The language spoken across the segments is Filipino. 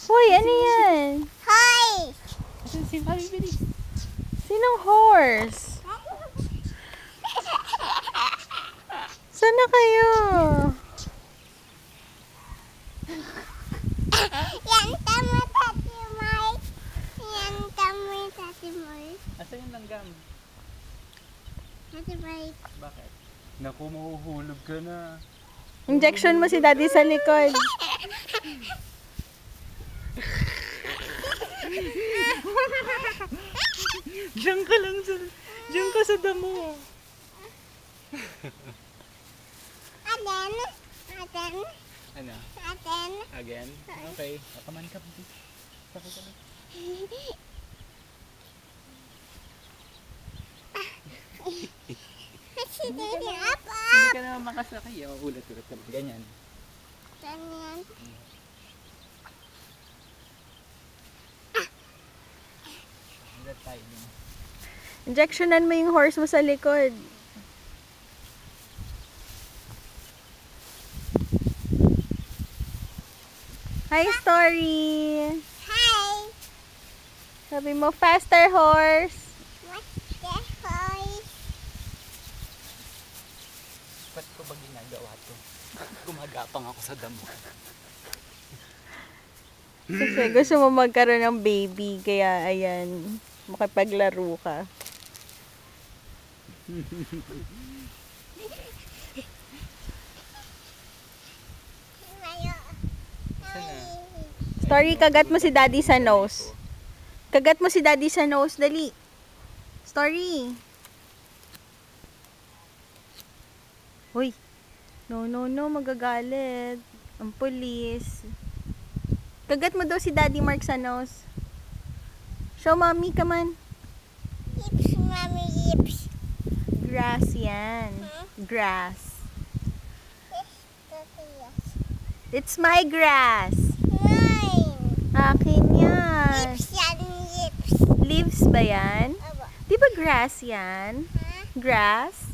Hoy, ano yan? Hi! Asan si Mami, bilis? Sinong horse? Saan na kayo? Yan tama Tati Mai. Yan tama Tati Mai. Asan yung langgam? Tati Mai. Bakit? Naku, mahuhulog ka na. Injection mo si daddy sa likod. Diyan ka lang sa... Diyan ka sa damo. Aden. Aden. Ano? Aden. Again? Okay. Kaman ka, bilis. Sakay ka na. Si Daddy Apa. Hindi ka naman makasakay. Ulat-ulat ka. Ganyan. Ganyan. Ulat tayo. Injectionan mo yung horse mo sa likod. Hi, Story! Hi. Sabi mo, faster horse! What's the voice? Ba't ko ba ginagawa to? Gumagapang ako sa damo. Kasi gusto mo magkaroon ng baby, kaya ayan, makipaglaro ka. Mayo. Saan na? Story, kagat mo si daddy sa nose. Kagat mo si daddy sa nose, dali. Story. Uy. No, no, no, magagalit. Ang pulis. Kagat mo daw si Daddy Mark sa nose. Show mommy, come on. Lips, mommy, lips. Grass yan. Grass. Yes, Tati, yes. It's my grass. Mine. Akin yan. Lips yan, lips. Leaves ba yan? Aba. Di ba grass yan? Ha? Grass?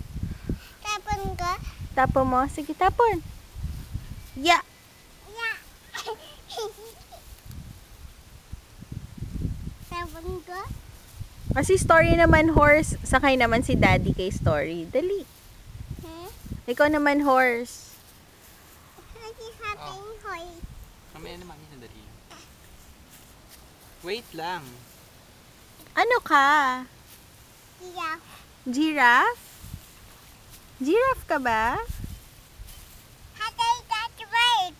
Tapon ko? Tapon mo. Sige, tapon. Yeah. Ya. Tapon ko? Kasi Story naman horse, sakay naman si Daddy kay Story. Dali. Hmm? Ikaw naman horse. Hati-hating hoy. Mamaya na mami, sandali lang. Wait lang. Ano ka? Iya. Giraffe? Giraffe ka ba? Hatay Tati Mai.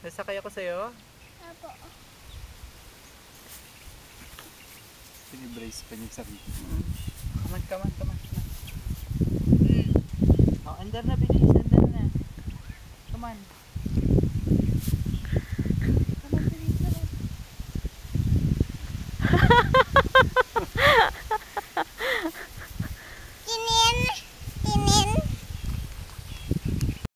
Nasakay ako sa'yo? Opo. Pinibrace pa niya yung sarili. Come on, come on, come on. Oh, andar na, bilis. Andar na. Come on.